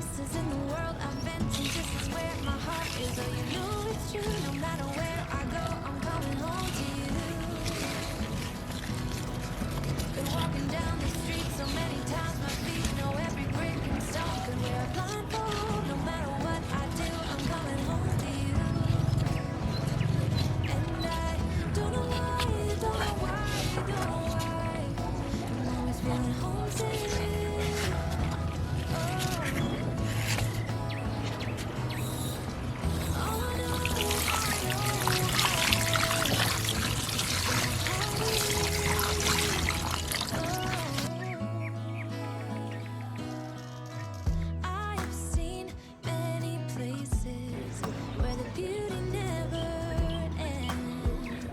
places in the world I've been to. This is where my heart is. Oh, you know it's true. No matter where I go, I'm coming home to you. Been walking down the street so many times, my feet know every brick and stone. Could wear a blindfold. No matter what I do, I'm coming home to you. And I don't know why, don't know why, don't know why. I'm always feeling homesick. I have seen many places where the beauty never ends.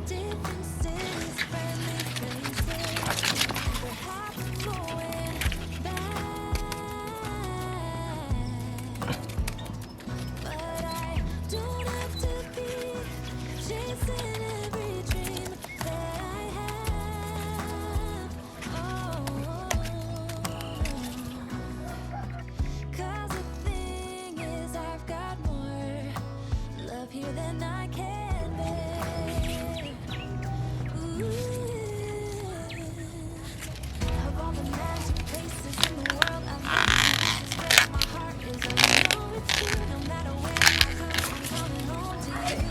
Different cities, friendly faces. Perhaps I'm going back, but I don't have to be chasing every dream that I have. Oh, 'cause the thing is, I've got more love here than I can bear. Ooh. Of all the magic places in the world I've been to, this is where my heart is. Oh, you know it's true. No matter where I go, I'm coming home to you.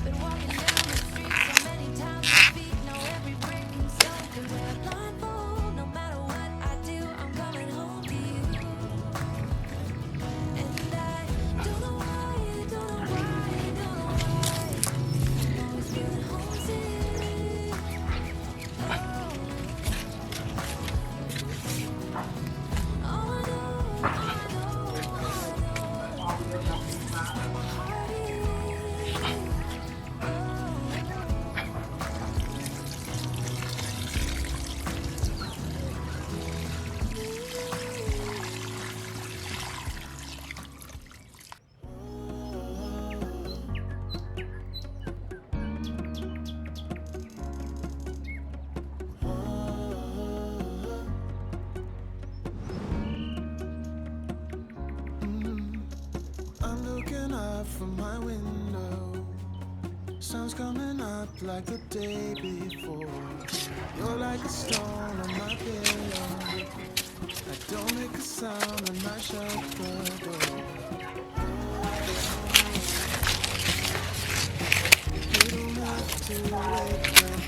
Been walking down the street so many times, my feet know every brick and stone. Could wear a blindfold. No matter what I do, I'm coming home to you. And I don't know why, don't know why, don't know why. I'm always feeling homesick. I'm looking up from my window. Sun's coming up like the day before. You're like a stone on my pillow. I don't make a sound when I shut the door. You don't have to wake up.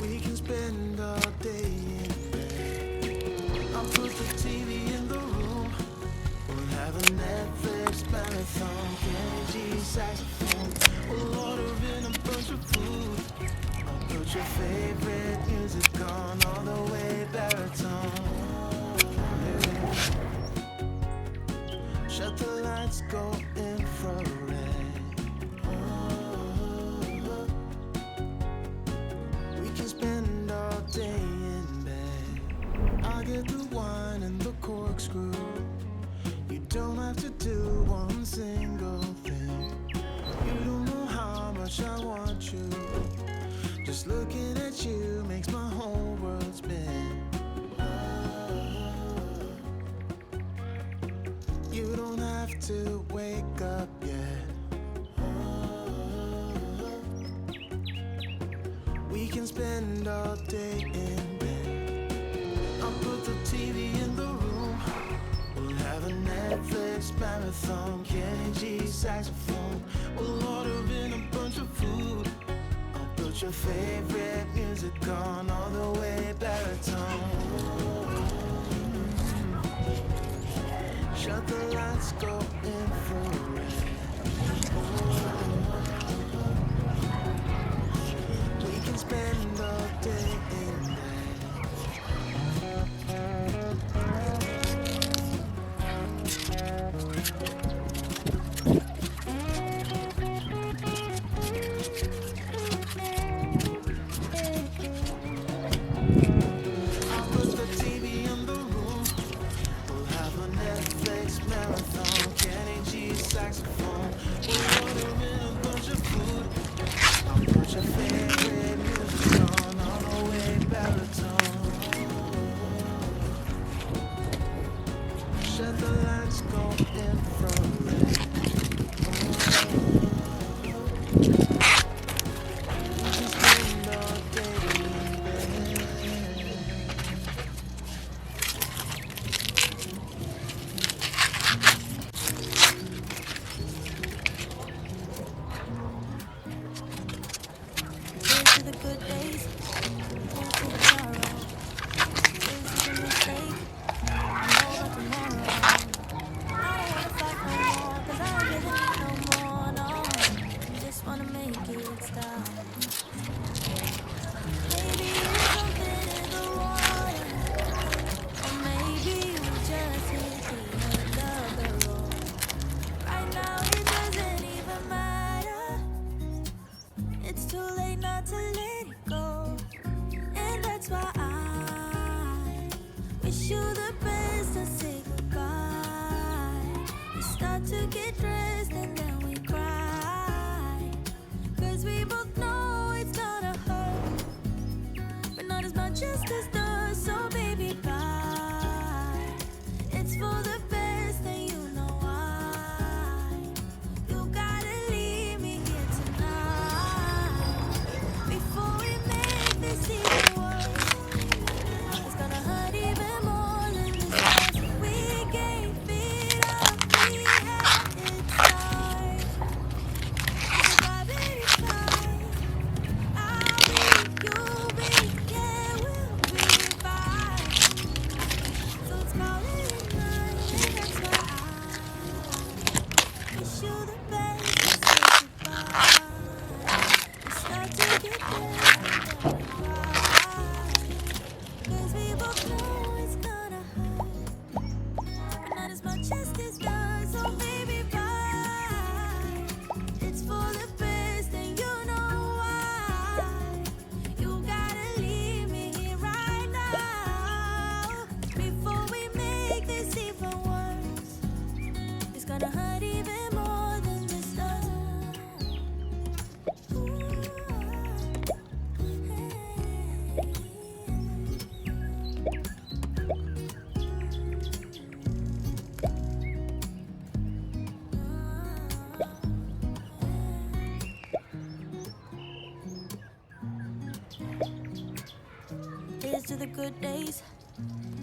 We can spend all day in bed. I'll put the TV in the room. We'll have a Netflix marathon. Kenny G saxophone. We'll order in a bunch of food. I'll put your favorite music on all the way baritone. Shut the lights, go infrared. We can spend all day in bed. I'll get the wine and the corkscrew. You don't have to do one single thing. You don't know how much I want you. Just looking at you makes my whole world spin. You don't have to wake up yet. We can spend all day in bed. I'll put the TV in the room. We'll have a Netflix marathon. Kenny G saxophone. We'll order in a bunch of food. I'll put your favorite music on all the way baritone. Shut the lights, go infrared. We can spend all day in I'll put the TV in the room. We'll have a Netflix marathon. Kenny G saxophone. the lights go infrared. We can spend all day in bed. Here's to the good days, here's to the sorrow. This is a mistake, I know about tomorrow. I don't wanna fight no more, 'cause I don't really need no more, no. Just wanna make it stop. Maybe it's something in the water, or maybe we just hit the end of the road. Right now it doesn't even matter. It's too late not to let it go. And that's why I wish you the best and say goodbye. We start to get dressed and then we cry, 'cause we both know it's gonna hurt, but not as much as this does. So baby, bye. It's for the best and you know why. You gotta leave me here tonight before we make this even worse. It's gonna hurt even more than this was. We gave it up, we had it start. So bye, baby, bye. I'll be, you'll be, yeah, we'll be fine. So let's call it a night, and that's why I wish you the best and say goodbye. We start to get dressed and then we cry, 'cause we both know it's gonna hurt, but not as much as this does. So baby, bye. It's for the best and you know why. You gotta leave me here right now before we make this even worse. It's gonna hurt even more than this does. Here's to the good days,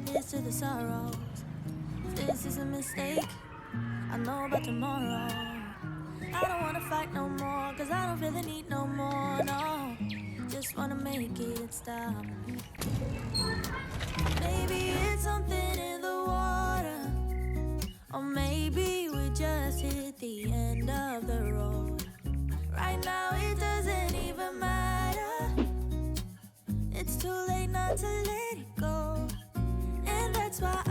here's to the sorrows. If this is a mistake, I know about tomorrow. I don't wanna fight no more, 'cause I don't really need no more, no. Just wanna make it stop. Maybe it's something in the water, or maybe we just hit the end of the road. Right now it doesn't even matter. It's too late not to let it go. And that's why